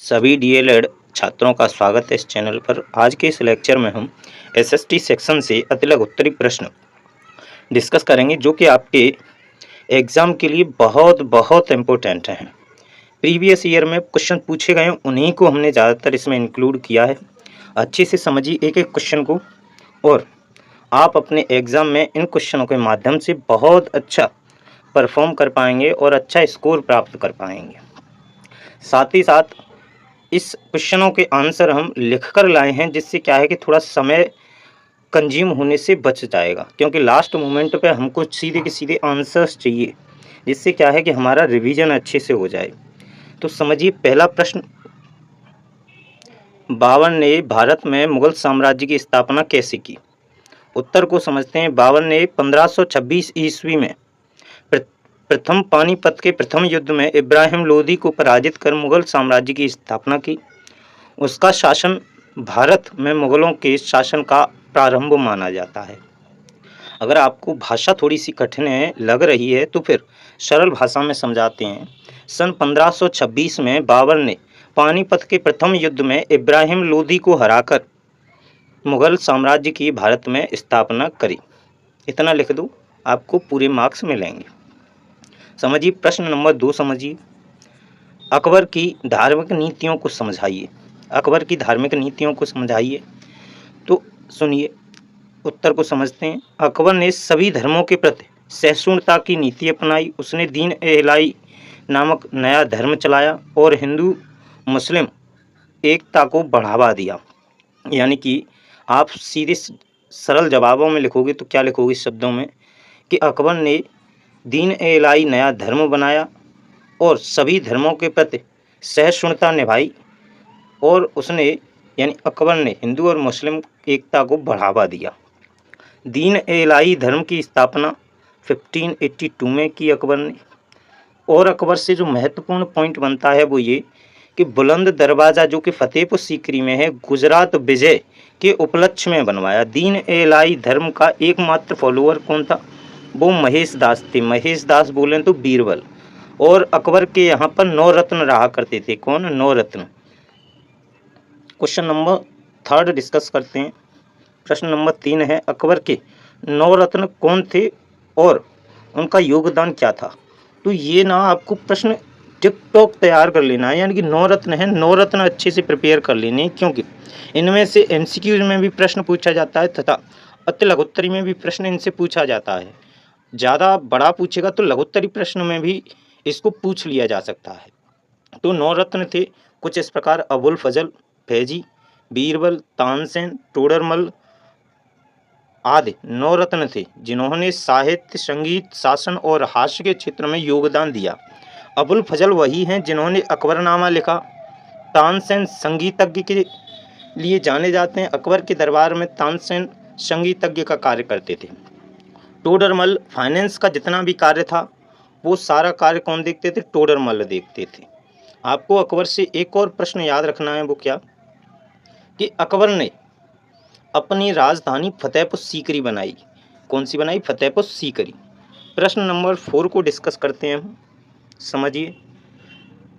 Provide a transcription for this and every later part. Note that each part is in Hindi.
सभी डीएलएड छात्रों का स्वागत है इस चैनल पर। आज के इस लेक्चर में हम एसएसटी सेक्शन से अतिलघु उत्तरीय प्रश्न डिस्कस करेंगे जो कि आपके एग्ज़ाम के लिए बहुत बहुत इम्पोर्टेंट हैं। प्रीवियस ईयर में क्वेश्चन पूछे गए हैं, उन्हीं को हमने ज़्यादातर इसमें इंक्लूड किया है। अच्छे से समझिए एक एक क्वेश्चन को, और आप अपने एग्ज़ाम में इन क्वेश्चनों के माध्यम से बहुत अच्छा परफॉर्म कर पाएंगे और अच्छा स्कोर प्राप्त कर पाएंगे। साथ ही साथ इस क्वेश्चनों के आंसर हम लिख कर लाए हैं, जिससे क्या है कि थोड़ा समय कंज्यूम होने से बच जाएगा, क्योंकि लास्ट मोमेंट पे हमको सीधे के सीधे आंसर्स चाहिए, जिससे क्या है कि हमारा रिवीजन अच्छे से हो जाए। तो समझिए पहला प्रश्न, बाबर ने भारत में मुगल साम्राज्य की स्थापना कैसे की? उत्तर को समझते हैं। बाबर ने 1526 ईस्वी में प्रथम पानीपत के प्रथम युद्ध में इब्राहिम लोदी को पराजित कर मुगल साम्राज्य की स्थापना की। उसका शासन भारत में मुगलों के शासन का प्रारंभ माना जाता है। अगर आपको भाषा थोड़ी सी कठिन लग रही है तो फिर सरल भाषा में समझाते हैं। सन 1526 में बाबर ने पानीपत के प्रथम युद्ध में इब्राहिम लोदी को हराकर मुगल साम्राज्य की भारत में स्थापना करी। इतना लिख दो, आपको पूरे मार्क्स मिलेंगे। समझिए प्रश्न नंबर 2 समझिए, अकबर की धार्मिक नीतियों को समझाइए। अकबर की धार्मिक नीतियों को समझाइए। तो सुनिए, उत्तर को समझते हैं। अकबर ने सभी धर्मों के प्रति सहिष्णुता की नीति अपनाई। उसने दीन ए इलाही नामक नया धर्म चलाया और हिंदू मुस्लिम एकता को बढ़ावा दिया। यानी कि आप सीधे सरल जवाबों में लिखोगे तो क्या लिखोगे शब्दों में कि अकबर ने दीन ए इलाही नया धर्म बनाया और सभी धर्मों के प्रति सहिष्णुता निभाई, और उसने यानी अकबर ने हिंदू और मुस्लिम एकता को बढ़ावा दिया। दीन ए इलाही धर्म की स्थापना 1582 में की अकबर ने। और अकबर से जो महत्वपूर्ण पॉइंट बनता है वो ये कि बुलंद दरवाज़ा जो कि फतेहपुर सीकरी में है, गुजरात विजय के उपलक्ष्य में बनवाया। दीन ए इलाही धर्म का एकमात्र फॉलोअर कौन था? वो महेश दास थे। महेश दास बोलें तो बीरबल। और अकबर के यहाँ पर 9 रत्न रहा करते थे। कौन? 9 रत्न। क्वेश्चन नंबर 3 डिस्कस करते हैं। प्रश्न नंबर 3 है, अकबर के 9 रत्न कौन थे और उनका योगदान क्या था? तो ये ना आपको प्रश्न टिक-टॉक तैयार कर लेना है, यानी कि 9 रत्न है, 9 रत्न अच्छे से प्रिपेयर कर लेने, क्योंकि इनमें से एमसीक्यूज में भी प्रश्न पूछा जाता है तथा अति लघुत्तरी में भी प्रश्न इनसे पूछा जाता है। ज़्यादा बड़ा पूछेगा तो लघुत्तरी प्रश्न में भी इसको पूछ लिया जा सकता है। तो 9 रत्न थे कुछ इस प्रकार: अबुल फजल, फैजी, बीरबल, तानसेन, टोडरमल आदि 9 रत्न थे जिन्होंने साहित्य, संगीत, शासन और हास्य के क्षेत्र में योगदान दिया। अबुल फजल वही हैं जिन्होंने अकबरनामा लिखा। तानसेन संगीतज्ञ के लिए जाने जाते हैं। अकबर के दरबार में तानसेन संगीतज्ञ का कार्य करते थे। टोडरमल फाइनेंस का जितना भी कार्य था वो सारा कार्य कौन देखते थे? टोडरमल देखते थे। आपको अकबर से एक और प्रश्न याद रखना है, वो क्या कि अकबर ने अपनी राजधानी फतेहपुर सीकरी बनाई। कौन सी बनाई? फतेहपुर सीकरी। प्रश्न नंबर 4 को डिस्कस करते हैं हम। समझिए,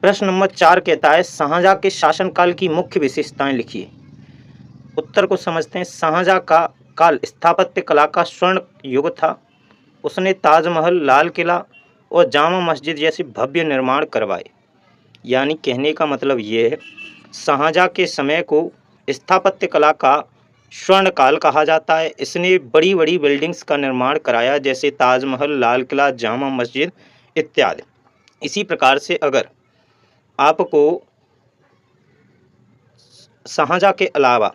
प्रश्न नंबर 4 कहता है, शाहजहाँ के शासनकाल की मुख्य विशेषताएं लिखिए। उत्तर को समझते हैं। शाहजहाँ का काल स्थापत्य कला का स्वर्ण युग था। उसने ताजमहल, लाल किला और जामा मस्जिद जैसे भव्य निर्माण करवाए। यानी कहने का मतलब ये है, शाहजहाँ के समय को स्थापत्य कला का स्वर्ण काल कहा जाता है। इसने बड़ी बड़ी बिल्डिंग्स का निर्माण कराया, जैसे ताजमहल, लाल किला, जामा मस्जिद इत्यादि। इसी प्रकार से अगर आपको शाहजहाँ के अलावा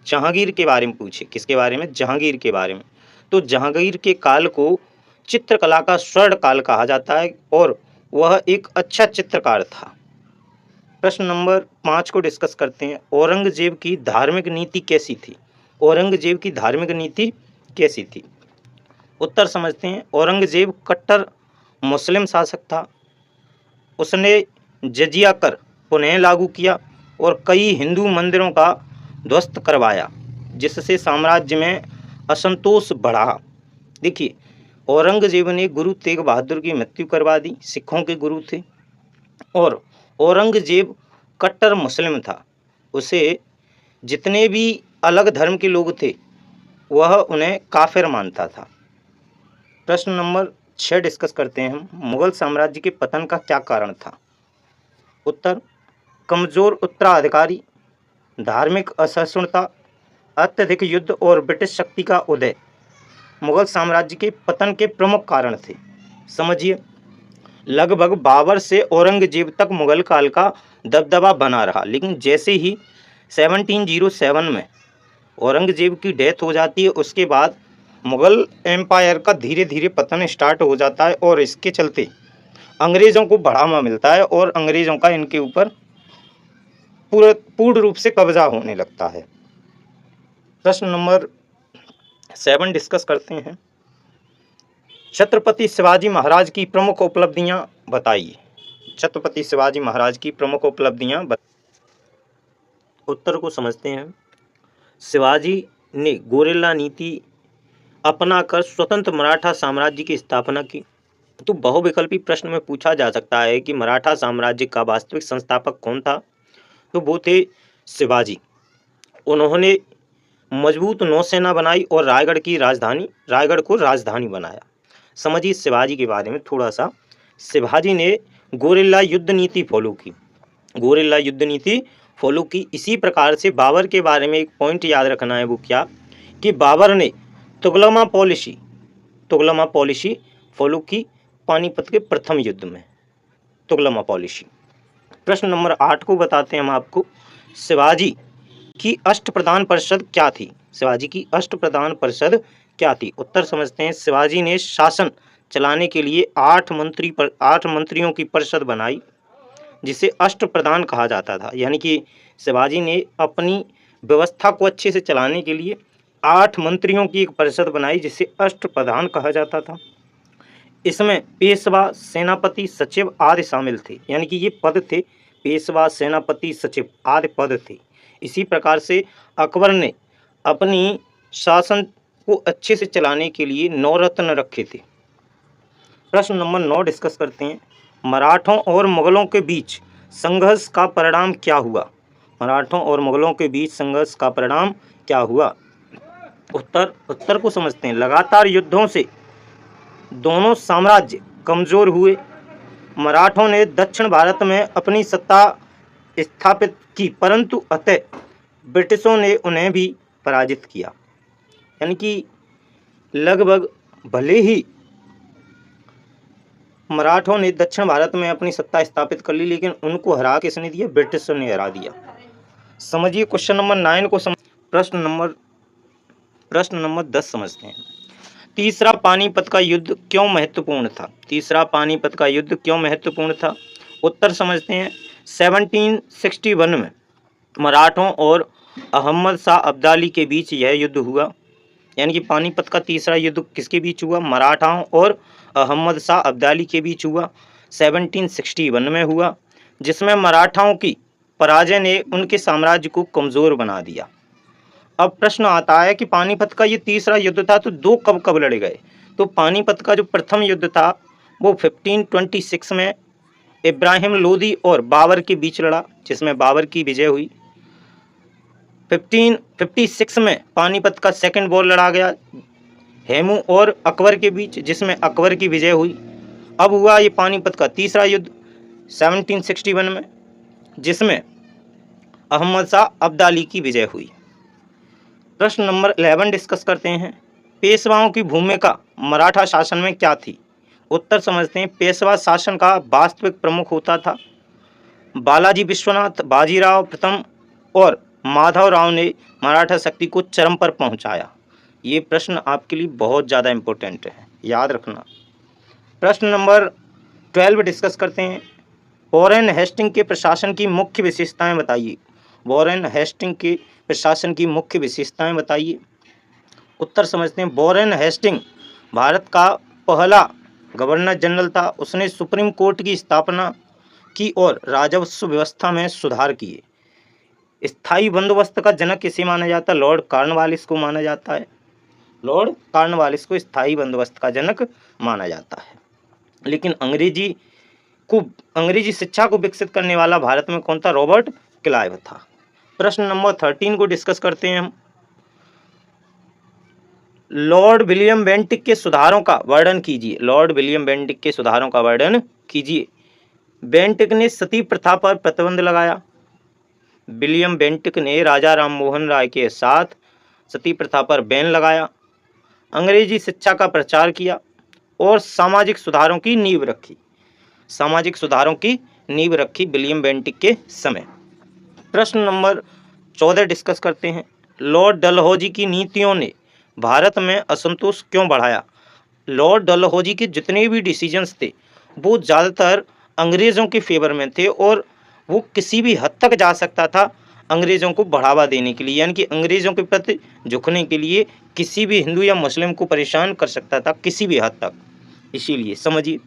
जहांगीर के बारे में पूछे, किसके बारे में? जहांगीर के बारे में, तो जहांगीर के काल को चित्रकला का स्वर्ण काल कहा जाता है और वह एक अच्छा चित्रकार था। प्रश्न नंबर 5 को डिस्कस करते हैं। औरंगजेब की धार्मिक नीति कैसी थी? औरंगजेब की धार्मिक नीति कैसी थी? उत्तर समझते हैं। औरंगजेब कट्टर मुस्लिम शासक था। उसने जजिया कर पुनः लागू किया और कई हिंदू मंदिरों का ध्वस्त करवाया, जिससे साम्राज्य में असंतोष बढ़ा। देखिए, औरंगजेब ने गुरु तेग बहादुर की मृत्यु करवा दी। सिखों के गुरु थे। और औरंगजेब कट्टर मुस्लिम था। उसे जितने भी अलग धर्म के लोग थे वह उन्हें काफिर मानता था। प्रश्न नंबर 6 डिस्कस करते हैं हम। मुगल साम्राज्य के पतन का क्या कारण था? उत्तर, कमजोर उत्तराधिकारी, धार्मिक असहिष्णुता, अत्यधिक युद्ध और ब्रिटिश शक्ति का उदय मुगल साम्राज्य के पतन के प्रमुख कारण थे। समझिए, लगभग बाबर से औरंगजेब तक मुगल काल का दबदबा बना रहा, लेकिन जैसे ही 1707 में औरंगजेब की डेथ हो जाती है उसके बाद मुगल एम्पायर का धीरे धीरे पतन स्टार्ट हो जाता है और इसके चलते अंग्रेज़ों को बढ़ावा मिलता है और अंग्रेज़ों का इनके ऊपर पूर्ण रूप से कब्जा होने लगता है। प्रश्न नंबर 7 डिस्कस करते हैं। छत्रपति शिवाजी महाराज की प्रमुख उपलब्धियां बताइए। छत्रपति शिवाजी महाराज की प्रमुख उपलब्धियां उत्तर को समझते हैं। शिवाजी ने गोरिल्ला नीति अपनाकर स्वतंत्र मराठा साम्राज्य की स्थापना की। तो बहुविकल्पी प्रश्न में पूछा जा सकता है कि मराठा साम्राज्य का वास्तविक संस्थापक कौन था? तो वो थे शिवाजी। उन्होंने मजबूत नौसेना बनाई और रायगढ़ को राजधानी बनाया। समझिए शिवाजी के बारे में थोड़ा सा। शिवाजी ने गोरिल्ला युद्ध नीति फॉलो की। गोरिल्ला युद्ध नीति फॉलो की। इसी प्रकार से बाबर के बारे में एक पॉइंट याद रखना है, वो क्या कि बाबर ने तुगलमा पॉलिसी फॉलो की पानीपत के प्रथम युद्ध में, तुगलमा पॉलिसी। प्रश्न नंबर 8 को बताते हैं हम आपको। शिवाजी की अष्टप्रधान परिषद क्या थी? शिवाजी की अष्टप्रधान परिषद क्या थी? उत्तर समझते हैं। शिवाजी ने शासन चलाने के लिए 8 मंत्रियों की परिषद बनाई जिसे अष्टप्रधान कहा जाता था। यानी कि शिवाजी ने अपनी व्यवस्था को अच्छे से चलाने के लिए 8 मंत्रियों की एक परिषद बनाई जिसे अष्टप्रधान कहा जाता था। इसमें पेशवा, सेनापति, सचिव आदि शामिल थे। यानी कि ये पद थे, पेशवा, सेनापति, सचिव आदि पद थे। इसी प्रकार से अकबर ने अपनी शासन को अच्छे से चलाने के लिए 9 रत्न रखे थे। प्रश्न नंबर 9 डिस्कस करते हैं। मराठों और मुगलों के बीच संघर्ष का परिणाम क्या हुआ? मराठों और मुगलों के बीच संघर्ष का परिणाम क्या हुआ? उत्तर को समझते हैं। लगातार युद्धों से दोनों साम्राज्य कमजोर हुए। मराठों ने दक्षिण भारत में अपनी सत्ता स्थापित की, परंतु अतः ब्रिटिशों ने उन्हें भी पराजित किया। यानी कि लगभग भले ही मराठों ने दक्षिण भारत में अपनी सत्ता स्थापित कर ली, लेकिन उनको हरा किसने दिया? ब्रिटिशों ने हरा दिया। समझिए क्वेश्चन नंबर 9 को प्रश्न नंबर 10 समझते हैं। तीसरा पानीपत का युद्ध क्यों महत्वपूर्ण था? तीसरा पानीपत का युद्ध क्यों महत्वपूर्ण था? उत्तर समझते हैं। 1761 में मराठों और अहमद शाह अब्दाली के बीच यह युद्ध हुआ। यानी कि पानीपत का तीसरा युद्ध किसके बीच हुआ? मराठाओं और अहमद शाह अब्दाली के बीच हुआ। 1761 में हुआ, जिसमें मराठाओं की पराजय ने उनके साम्राज्य को कमज़ोर बना दिया। अब प्रश्न आता है कि पानीपत का ये तीसरा युद्ध था तो दो कब लड़े गए? तो पानीपत का जो प्रथम युद्ध था वो 1526 में इब्राहिम लोदी और बाबर के बीच लड़ा, जिसमें बाबर की विजय हुई। 1556 में पानीपत का सेकंड वॉर लड़ा गया हेमू और अकबर के बीच, जिसमें अकबर की विजय हुई। अब हुआ ये पानीपत का तीसरा युद्ध 1761 में, जिसमें अहमद शाह अब्दाली की विजय हुई। प्रश्न नंबर 11 डिस्कस करते हैं। पेशवाओं की भूमिका मराठा शासन में क्या थी? उत्तर समझते हैं। पेशवा शासन का वास्तविक प्रमुख होता था बालाजी विश्वनाथ, बाजीराव प्रथम और माधवराव ने मराठा शक्ति को चरम पर पहुंचाया। ये प्रश्न आपके लिए बहुत ज़्यादा इम्पोर्टेंट है, याद रखना। प्रश्न नंबर 12 डिस्कस करते हैं। वॉरेन हेस्टिंग के प्रशासन की मुख्य विशेषताएं बताइए। वॉरेन हेस्टिंग के प्रशासन की मुख्य विशेषताएं बताइए। उत्तर समझते हैं। वॉरेन हेस्टिंग भारत का पहला गवर्नर जनरल था। उसने सुप्रीम कोर्ट की स्थापना की और राजस्व व्यवस्था में सुधार किए। स्थायी बंदोबस्त का जनक किसे माना जाता है? लॉर्ड कॉर्नवालिस को माना जाता है। लॉर्ड कॉर्नवालिस को स्थायी बंदोबस्त का जनक माना जाता है। लेकिन अंग्रेजी को अंग्रेजी शिक्षा को विकसित करने वाला भारत में कौन था? रॉबर्ट क्लाइव था। प्रश्न नंबर 13 को डिस्कस करते हैं हम। लॉर्ड विलियम बेंटिक के सुधारों का वर्णन कीजिए। लॉर्ड विलियम बेंटिक के सुधारों का वर्णन कीजिए। बेंटिक ने सती प्रथा पर प्रतिबंध लगाया। विलियम बेंटिक ने राजा राम मोहन राय के साथ सती प्रथा पर बैन लगाया। अंग्रेजी शिक्षा का प्रचार किया और सामाजिक सुधारों की नींव रखी। सामाजिक सुधारों की नींव रखी विलियम बेंटिक के समय। प्रश्न नंबर 14 डिस्कस करते हैं। लॉर्ड डलहौजी की नीतियों ने भारत में असंतोष क्यों बढ़ाया? लॉर्ड डलहौजी के जितने भी डिसीजंस थे वो ज़्यादातर अंग्रेज़ों के फेवर में थे और वो किसी भी हद तक जा सकता था अंग्रेज़ों को बढ़ावा देने के लिए, यानी कि अंग्रेज़ों के प्रति झुकने के लिए किसी भी हिंदू या मुस्लिम को परेशान कर सकता था किसी भी हद तक। इसीलिए समझिए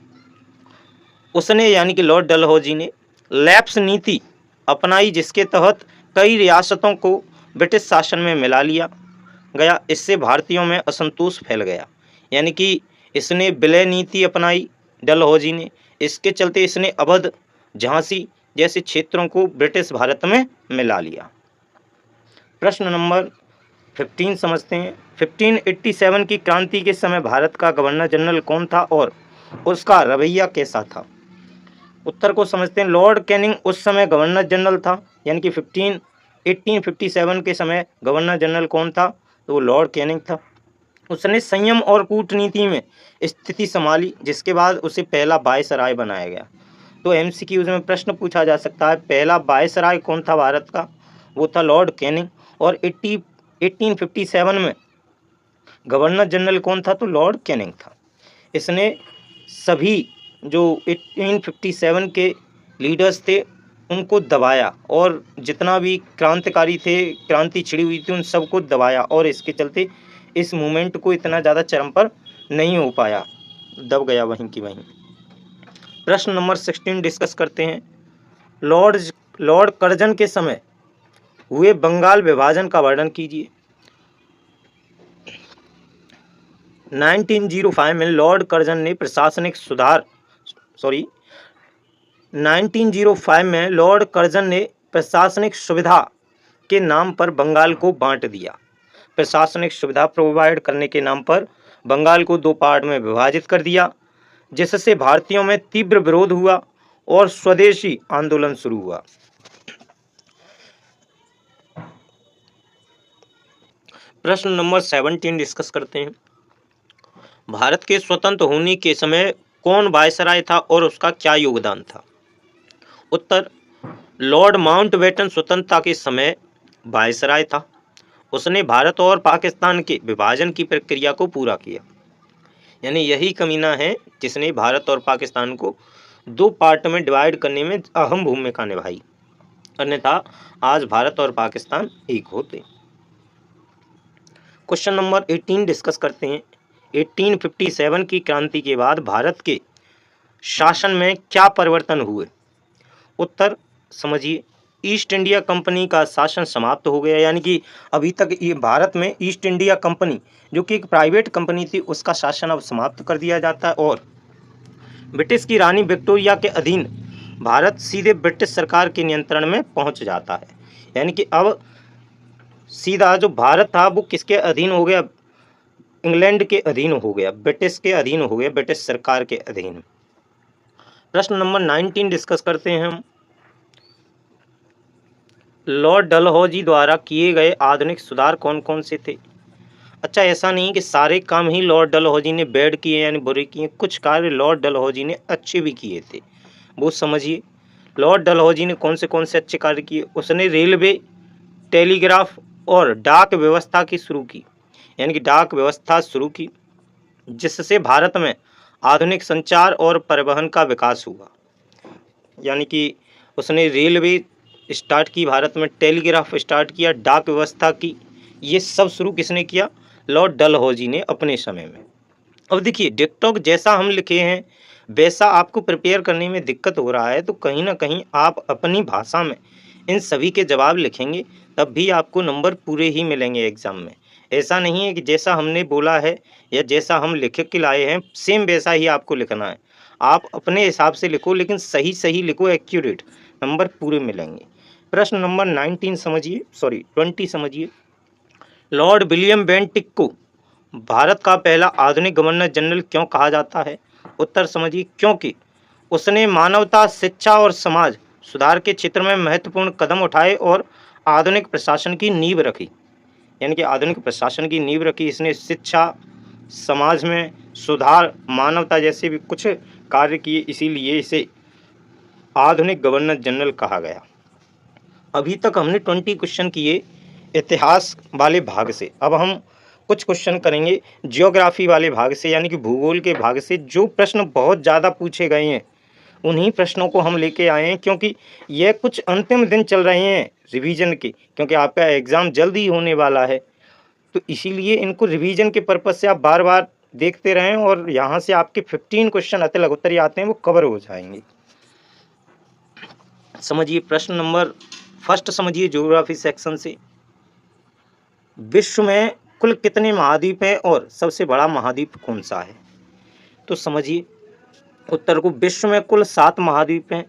उसने यानी कि लॉर्ड डलहौजी ने लैप्स नीति अपनाई, जिसके तहत कई रियासतों को ब्रिटिश शासन में मिला लिया गया। इससे भारतीयों में असंतोष फैल गया, यानी कि इसने विलय नीति अपनाई डलहौजी ने। इसके चलते इसने अवध, झांसी जैसे क्षेत्रों को ब्रिटिश भारत में मिला लिया। प्रश्न नंबर 15 समझते हैं। 1587 की क्रांति के समय भारत का गवर्नर जनरल कौन था और उसका रवैया कैसा था? उत्तर को समझते हैं। लॉर्ड कैनिंग उस समय गवर्नर जनरल था, यानी कि 1857 के समय गवर्नर जनरल कौन था? तो वो लॉर्ड कैनिंग था। उसने संयम और कूटनीति में स्थिति संभाली, जिसके बाद उसे पहला वायसराय बनाया गया। तो एमसीक्यूज में प्रश्न पूछा जा सकता है, पहला वायसराय कौन था भारत का? वो था लॉर्ड कैनिंग। और 1857 में गवर्नर जनरल कौन था? तो लॉर्ड कैनिंग था। इसने सभी जो 1857 के लीडर्स थे उनको दबाया और जितना भी क्रांतिकारी थे, क्रांति छिड़ी हुई थी, उन सबको दबाया और इसके चलते इस मूवमेंट को इतना ज़्यादा चरम पर नहीं हो पाया, दब गया वहीं की वहीं। प्रश्न नंबर 16 डिस्कस करते हैं। लॉर्ड कर्जन के समय हुए बंगाल विभाजन का वर्णन कीजिए। 1905 में लॉर्ड कर्जन ने प्रशासनिक 1905 में लॉर्ड कर्जन ने प्रशासनिक सुविधा के नाम पर बंगाल को बांट दिया। प्रशासनिक सुविधा प्रोवाइड करने के नाम पर बंगाल को 2 पार्ट में विभाजित कर दिया, जिससे भारतीयों में तीव्र विरोध हुआ और स्वदेशी आंदोलन शुरू हुआ। प्रश्न नंबर 17 डिस्कस करते हैं। भारत के स्वतंत्र होने के समय कौन वायसराय था और उसका क्या योगदान था? उत्तर, लॉर्ड माउंटबेटन स्वतंत्रता के समय वायसराय था। उसने भारत और पाकिस्तान के विभाजन की प्रक्रिया को पूरा किया, यानी यही कमीना है जिसने भारत और पाकिस्तान को 2 पार्ट में डिवाइड करने में अहम भूमिका निभाई, अन्यथा आज भारत और पाकिस्तान एक होते। क्वेश्चन नंबर 18 डिस्कस करते हैं। 1857 की क्रांति के बाद भारत के शासन में क्या परिवर्तन हुए? उत्तर समझिए, ईस्ट इंडिया कंपनी का शासन समाप्त हो गया, यानी कि अभी तक ये भारत में ईस्ट इंडिया कंपनी जो कि एक प्राइवेट कंपनी थी उसका शासन अब समाप्त कर दिया जाता है और ब्रिटिश की रानी विक्टोरिया के अधीन भारत सीधे ब्रिटिश सरकार के नियंत्रण में पहुंच जाता है। यानी कि अब सीधा जो भारत था वो किसके अधीन हो गया? इंग्लैंड के अधीन हो गया, ब्रिटिश के अधीन हो गया, ब्रिटिश सरकार के अधीन। प्रश्न नंबर 19 डिस्कस करते हैं हम। लॉर्ड डलहौजी द्वारा किए गए आधुनिक सुधार कौन कौन से थे? अच्छा, ऐसा नहीं कि सारे काम ही लॉर्ड डलहौजी ने बैड किए यानी बुरे किए, कुछ कार्य लॉर्ड डलहौजी ने अच्छे भी किए थे, वो समझिए। लॉर्ड डलहौजी ने कौन से अच्छे कार्य किए? उसने रेलवे, टेलीग्राफ और डाक व्यवस्था की शुरू की, यानी कि डाक व्यवस्था शुरू की, जिससे भारत में आधुनिक संचार और परिवहन का विकास हुआ। यानी कि उसने रेलवे स्टार्ट की भारत में, टेलीग्राफ स्टार्ट किया, डाक व्यवस्था की, ये सब शुरू किसने किया? लॉर्ड डलहौजी ने अपने समय में। अब देखिए, डिक्टोक जैसा हम लिखे हैं वैसा आपको प्रिपेयर करने में दिक्कत हो रहा है, तो कहीं ना कहीं आप अपनी भाषा में इन सभी के जवाब लिखेंगे तब भी आपको नंबर पूरे ही मिलेंगे एग्ज़ाम में। ऐसा नहीं है कि जैसा हमने बोला है या जैसा हम लिख के लाए हैं सेम वैसा ही आपको लिखना है। आप अपने हिसाब से लिखो, लेकिन सही सही लिखो, एक्यूरेट, नंबर पूरे मिलेंगे। प्रश्न नंबर 20 समझिए। लॉर्ड विलियम बेंटिक को भारत का पहला आधुनिक गवर्नर जनरल क्यों कहा जाता है? उत्तर समझिए, क्योंकि उसने मानवता, शिक्षा और समाज सुधार के क्षेत्र में महत्वपूर्ण कदम उठाए और आधुनिक प्रशासन की नींव रखी। यानी कि आधुनिक प्रशासन की नींव रखी इसने, शिक्षा, समाज में सुधार, मानवता जैसे भी कुछ कार्य किए, इसीलिए इसे आधुनिक गवर्नर जनरल कहा गया। अभी तक हमने 20 क्वेश्चन किए इतिहास वाले भाग से। अब हम कुछ क्वेश्चन करेंगे ज्योग्राफी वाले भाग से, यानी कि भूगोल के भाग से। जो प्रश्न बहुत ज़्यादा पूछे गए हैं उन्हीं प्रश्नों को हम लेके आए हैं, क्योंकि यह कुछ अंतिम दिन चल रहे हैं रिवीजन के, क्योंकि आपका एग्ज़ाम जल्द ही होने वाला है। तो इसीलिए इनको रिवीजन के पर्पज़ से आप बार बार देखते रहें, और यहाँ से आपके 15 क्वेश्चन अति लघुत्तरीय आते हैं, वो कवर हो जाएंगे। समझिए प्रश्न नंबर फर्स्ट, समझिए ज्योग्राफी सेक्शन से। विश्व में कुल कितने महाद्वीप हैं और सबसे बड़ा महाद्वीप कौन सा है? तो समझिए उत्तर को, विश्व में कुल 7 महाद्वीप हैं।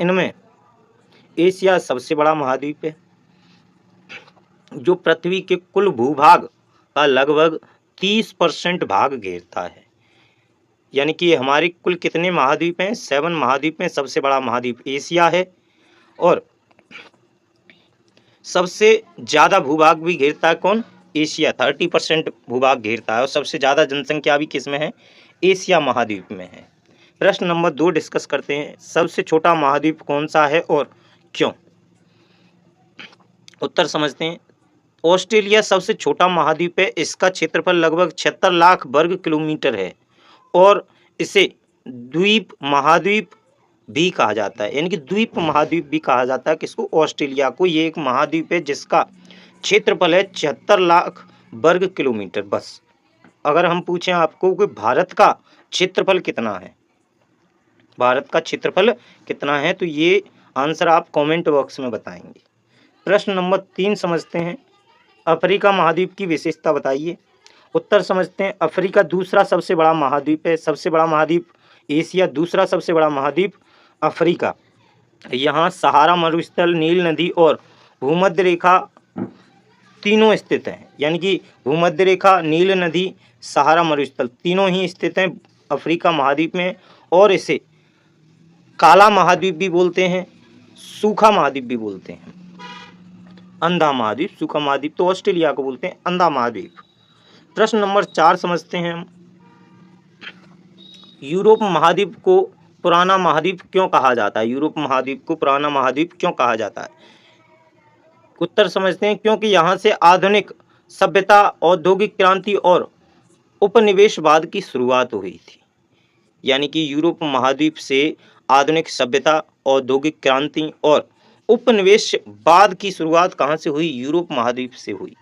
इनमें एशिया सबसे बड़ा महाद्वीप है, जो पृथ्वी के कुल भूभाग का लगभग 30% भाग घेरता है। यानी कि हमारे कुल कितने महाद्वीप हैं? 7 महाद्वीप हैं। सबसे बड़ा महाद्वीप एशिया है, और सबसे ज़्यादा भूभाग भी घेरता है कौन? एशिया, 30% भूभाग घेरता है, और सबसे ज़्यादा जनसंख्या भी किस में है? एशिया महाद्वीप में है। प्रश्न नंबर 2 डिस्कस करते हैं। सबसे छोटा महाद्वीप कौन सा है और क्यों? उत्तर समझते हैं। ऑस्ट्रेलिया सबसे छोटा महाद्वीप है। इसका क्षेत्रफल लगभग 76 लाख वर्ग किलोमीटर है, और इसे द्वीप महाद्वीप भी कहा जाता है, यानी कि द्वीप महाद्वीप भी कहा जाता है किसको? ऑस्ट्रेलिया को। ये एक महाद्वीप है जिसका क्षेत्रफल है 76 लाख वर्ग किलोमीटर। बस अगर हम पूछें आपको कि भारत का क्षेत्रफल कितना है, भारत का क्षेत्रफल कितना है, तो ये आंसर आप कमेंट बॉक्स में बताएंगे। प्रश्न नंबर 3 समझते हैं। अफ्रीका महाद्वीप की विशेषता बताइए। उत्तर समझते हैं। अफ्रीका दूसरा सबसे बड़ा महाद्वीप है। सबसे बड़ा महाद्वीप एशिया, दूसरा सबसे बड़ा महाद्वीप अफ्रीका। यहाँ सहारा मरुस्थल, नील नदी और भूमध्य रेखा तीनों स्थित हैं। यानी कि भूमध्य रेखा, नील नदी, सहारा मरुस्थल तीनों ही स्थित हैं अफ्रीका महाद्वीप में, और इसे काला महाद्वीप भी बोलते हैं, सूखा महाद्वीप भी बोलते हैं। अंधा महाद्वीप, सूखा महाद्वीप तो ऑस्ट्रेलिया को बोलते हैं अंधा महाद्वीप। प्रश्न नंबर 4 समझते हैं हम। यूरोप महाद्वीप को पुराना महाद्वीप क्यों कहा जाता है? यूरोप महाद्वीप को पुराना महाद्वीप क्यों कहा जाता है? उत्तर समझते हैं। क्योंकि यहाँ से आधुनिक सभ्यता, औद्योगिक क्रांति और उपनिवेशवाद की शुरुआत हुई थी। यानी कि यूरोप महाद्वीप से आधुनिक सभ्यता, औद्योगिक क्रांति और उपनिवेशवाद की शुरुआत कहाँ से हुई? यूरोप महाद्वीप से हुई।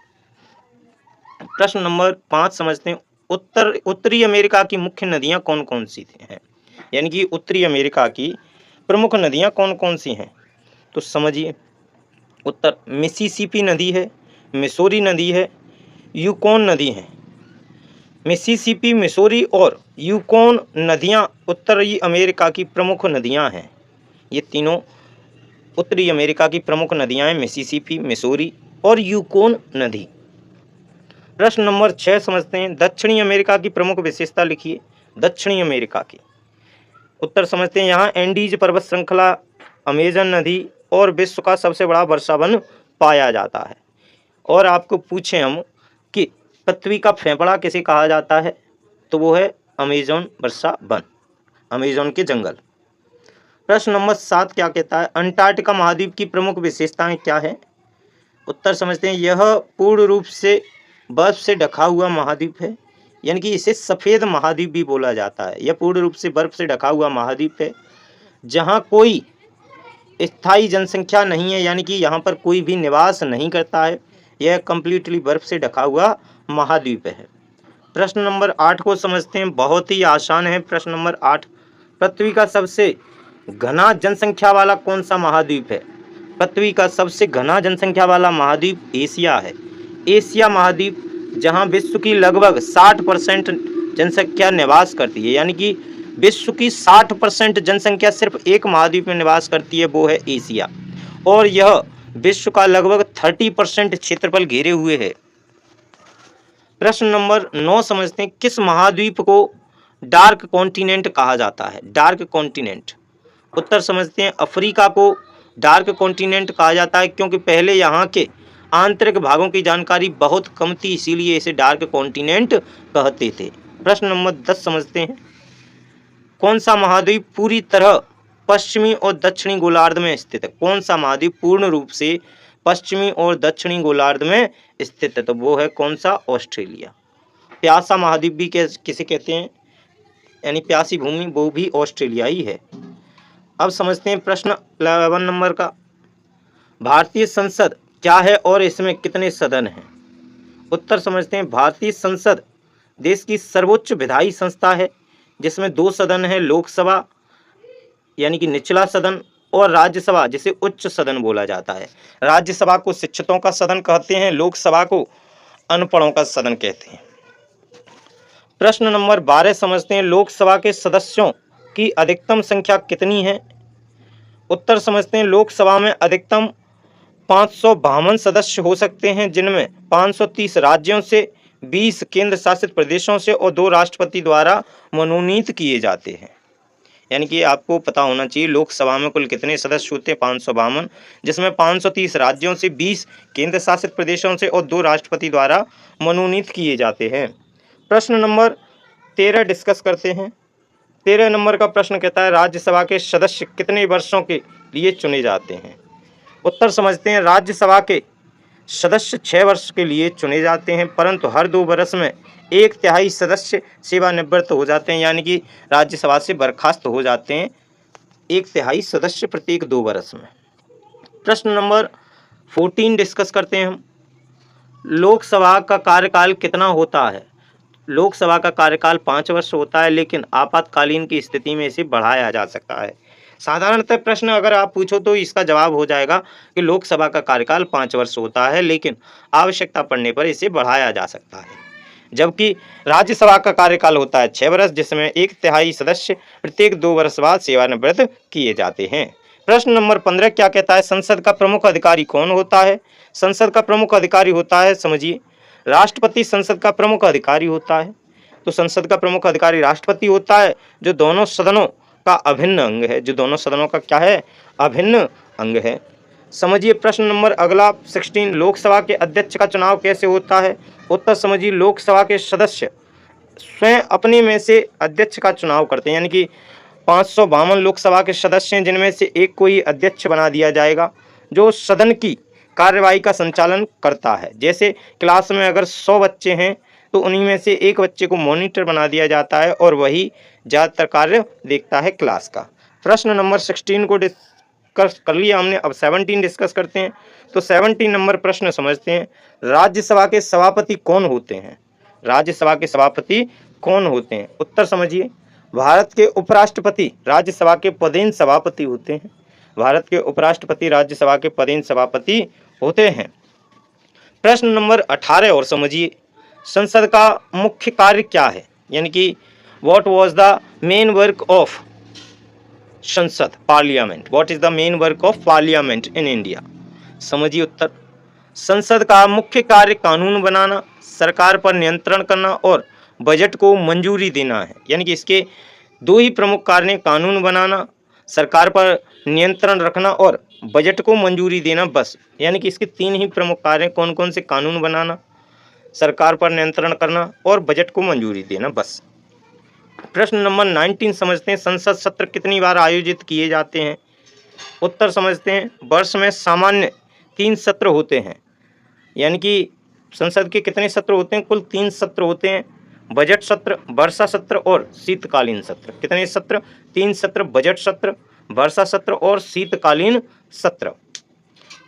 प्रश्न नंबर 5 समझते हैं। उत्तरी अमेरिका की मुख्य नदियाँ कौन कौन सी हैं? यानी कि उत्तरी अमेरिका की प्रमुख नदियाँ कौन कौन सी हैं? तो समझिए उत्तर, मिसिसिपी नदी है, मिसौरी नदी है, यूकोन नदी है। मिसिसिपी, मिसौरी और यूकोन नदियाँ उत्तरी अमेरिका की प्रमुख नदियाँ हैं। ये तीनों उत्तरी अमेरिका की प्रमुख नदियाँ हैं, मिसिसिपी, मिसौरी और यूकोन नदी। प्रश्न नंबर 6 समझते हैं। दक्षिणी अमेरिका की प्रमुख विशेषता लिखिए। दक्षिणी अमेरिका की। उत्तर समझते हैं। यहाँ एंडीज पर्वत श्रृंखला, अमेजन नदी और विश्व का सबसे बड़ा वर्षा वन पाया जाता है। और आपको पूछें हम कि पृथ्वी का फेफड़ा किसे कहा जाता है, तो वो है अमेजन वर्षा वन, अमेजन के जंगल। प्रश्न नंबर 7 क्या कहता है? अंटार्कटिका महाद्वीप की प्रमुख विशेषताएं क्या है? उत्तर समझते हैं। यह पूर्ण रूप से बर्फ से ढका हुआ महाद्वीप है, यानी कि इसे सफ़ेद महाद्वीप भी बोला जाता है। यह पूर्ण रूप से बर्फ से ढका हुआ महाद्वीप है, जहाँ कोई स्थायी जनसंख्या नहीं है, यानी कि यहाँ पर कोई भी निवास नहीं करता है। यह कम्प्लीटली बर्फ से ढका हुआ महाद्वीप है। प्रश्न नंबर 8 को समझते हैं। बहुत ही आसान है प्रश्न नंबर 8। पृथ्वी का सबसे घना जनसंख्या वाला कौन सा महाद्वीप है? पृथ्वी का सबसे घना जनसंख्या वाला महाद्वीप एशिया है। एशिया महाद्वीप, जहां विश्व की लगभग 60% जनसंख्या निवास करती है, यानी कि विश्व की 60% जनसंख्या सिर्फ एक महाद्वीप में निवास करती है, वो है एशिया, और यह विश्व का लगभग 30% क्षेत्रफल घेरे हुए है। प्रश्न नंबर 9 समझते हैं, किस महाद्वीप को डार्क कॉन्टिनेंट कहा जाता है? Dark continent. उत्तर समझते हैं, अफ्रीका को डार्क कॉन्टिनेंट कहा जाता है क्योंकि पहले यहाँ के आंतरिक भागों की जानकारी बहुत कम थी, इसीलिए इसे डार्क कॉन्टिनेंट कहते थे। प्रश्न नंबर 10 समझते हैं, कौन सा महाद्वीप पूरी तरह पश्चिमी और दक्षिणी गोलार्ध में स्थित है? कौन सा महाद्वीप पूर्ण रूप से पश्चिमी और दक्षिणी गोलार्ध में स्थित है? तो वो है कौन सा? ऑस्ट्रेलिया। प्यासा महाद्वीप भी किसे कहते हैं, यानी प्यासी भूमि, वो भी ऑस्ट्रेलिया ही है। अब समझते हैं प्रश्न 11 नंबर का, भारतीय संसद क्या है और इसमें कितने सदन हैं? उत्तर समझते हैं, भारतीय संसद देश की सर्वोच्च विधायी संस्था है जिसमें 2 सदन हैं, लोकसभा यानी कि निचला सदन और राज्यसभा जिसे उच्च सदन बोला जाता है। राज्यसभा को शिक्षितों का सदन कहते हैं, लोकसभा को अनपढ़ों का सदन कहते हैं। प्रश्न नंबर 12 समझते हैं, लोकसभा के सदस्यों की अधिकतम संख्या कितनी है? उत्तर समझते हैं, लोकसभा में अधिकतम 552 सदस्य हो सकते हैं, जिनमें 530 राज्यों से, 20 केंद्र शासित प्रदेशों से और 2 राष्ट्रपति द्वारा मनोनीत किए जाते हैं। यानी कि आपको पता होना चाहिए लोकसभा में कुल कितने सदस्य होते हैं, 552, जिसमें 530 राज्यों से, 20 केंद्र शासित प्रदेशों से और 2 राष्ट्रपति द्वारा मनोनीत किए जाते हैं। प्रश्न नंबर 13 डिस्कस करते हैं। 13 नंबर का प्रश्न कहता है, राज्यसभा के सदस्य कितने वर्षों के लिए चुने जाते हैं? उत्तर समझते हैं, राज्यसभा के सदस्य 6 वर्ष के लिए चुने जाते हैं, परंतु हर 2 वर्ष में 1/3 सदस्य सेवानिवृत्त हो जाते हैं, यानी कि राज्यसभा से बर्खास्त हो जाते हैं 1/3 सदस्य प्रत्येक 2 वर्ष में। प्रश्न नंबर 14 डिस्कस करते हैं हम, लोकसभा का कार्यकाल कितना होता है? लोकसभा का कार्यकाल 5 वर्ष होता है, लेकिन आपातकालीन की स्थिति में इसे बढ़ाया जा सकता है। साधारणतः प्रश्न अगर आप पूछो तो इसका जवाब हो जाएगा कि लोकसभा का कार्यकाल 5 वर्ष होता है, लेकिन आवश्यकता पड़ने पर इसे बढ़ाया जा सकता है। जबकि राज्यसभा का कार्यकाल होता है 6 वर्ष, जिसमें 1/3 सदस्य प्रत्येक 2 वर्ष बाद सेवानिवृत्त किए जाते हैं। प्रश्न नंबर 15 क्या कहता है, संसद का प्रमुख अधिकारी कौन होता है? संसद का प्रमुख अधिकारी होता है, समझिए, राष्ट्रपति संसद का प्रमुख अधिकारी होता है। तो संसद का प्रमुख अधिकारी राष्ट्रपति होता है, जो दोनों सदनों का अभिन्न अंग है, जो दोनों सदनों का क्या है? अभिन्न अंग है। समझिए प्रश्न नंबर अगला 16, लोकसभा के अध्यक्ष का चुनाव कैसे होता है? उत्तर समझिए, लोकसभा के सदस्य स्वयं अपने में से अध्यक्ष का चुनाव करते हैं, यानी कि 552 लोकसभा के सदस्य हैं, जिनमें से एक को ही अध्यक्ष बना दिया जाएगा, जो सदन की कार्यवाही का संचालन करता है। जैसे क्लास में अगर 100 बच्चे हैं तो उन्हीं में से एक बच्चे को मॉनिटर बना दिया जाता है और वही ज़्यादातर कार्य देखता है क्लास का। प्रश्न नंबर 16 को डिस्कस कर लिया हमने, अब 17 डिस्कस करते हैं। तो 17 नंबर प्रश्न समझते हैं, राज्यसभा के सभापति कौन होते हैं? राज्यसभा के सभापति कौन होते हैं? उत्तर समझिए, भारत के उपराष्ट्रपति राज्यसभा के पदेन सभापति होते हैं। भारत के उपराष्ट्रपति राज्यसभा के पदेन सभापति होते हैं। प्रश्न नंबर 18 और समझिए, संसद का मुख्य कार्य क्या है? यानी कि what was the main work of Sansad, parliament, what is the main work of parliament in India? समझिए उत्तर, संसद का मुख्य कार्य कानून बनाना, सरकार पर नियंत्रण करना और बजट को मंजूरी देना है। यानी कि इसके 2 ही प्रमुख कार्य, कानून बनाना, सरकार पर नियंत्रण रखना और बजट को मंजूरी देना, बस। यानी कि इसके 3 ही प्रमुख कार्य, कौन कौन से? कानून बनाना, सरकार पर नियंत्रण करना और बजट को मंजूरी देना, बस। प्रश्न नंबर 19 समझते हैं, संसद सत्र कितनी बार आयोजित किए जाते हैं? उत्तर समझते हैं, वर्ष में सामान्य 3 सत्र होते हैं। यानी कि संसद के कितने सत्र होते हैं? कुल 3 सत्र होते हैं, बजट सत्र, वर्षा सत्र और शीतकालीन सत्र। कितने सत्र? 3 सत्र, बजट सत्र, वर्षा सत्र और शीतकालीन सत्र।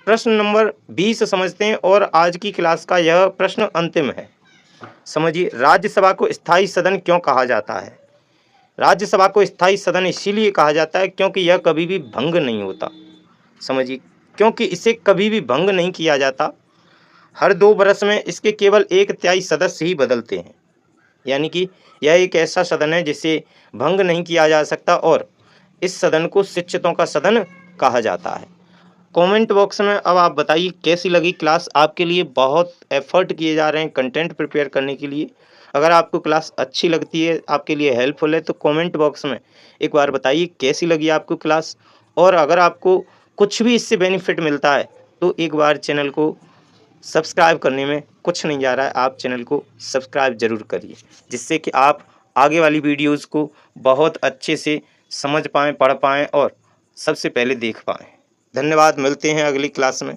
प्रश्न नंबर 20 समझते हैं और आज की क्लास का यह प्रश्न अंतिम है। समझिए, राज्यसभा को स्थायी सदन क्यों कहा जाता है? राज्यसभा को स्थायी सदन इसीलिए कहा जाता है क्योंकि यह कभी भी भंग नहीं होता। समझिए, क्योंकि इसे कभी भी भंग नहीं किया जाता। हर 2 वर्ष में इसके केवल 1/3 सदस्य ही बदलते हैं। यानी कि यह एक ऐसा सदन है जिसे भंग नहीं किया जा सकता और इस सदन को शिक्षितों का सदन कहा जाता है। कमेंट बॉक्स में अब आप बताइए कैसी लगी क्लास। आपके लिए बहुत एफर्ट किए जा रहे हैं कंटेंट प्रिपेयर करने के लिए। अगर आपको क्लास अच्छी लगती है, आपके लिए हेल्पफुल है, तो कमेंट बॉक्स में एक बार बताइए कैसी लगी आपको क्लास। और अगर आपको कुछ भी इससे बेनिफिट मिलता है तो एक बार चैनल को सब्सक्राइब करने में कुछ नहीं जा रहा है, आप चैनल को सब्सक्राइब ज़रूर करिए, जिससे कि आप आगे वाली वीडियोज़ को बहुत अच्छे से समझ पाएँ, पढ़ पाएँ और सबसे पहले देख पाएँ। धन्यवाद, मिलते हैं अगली क्लास में।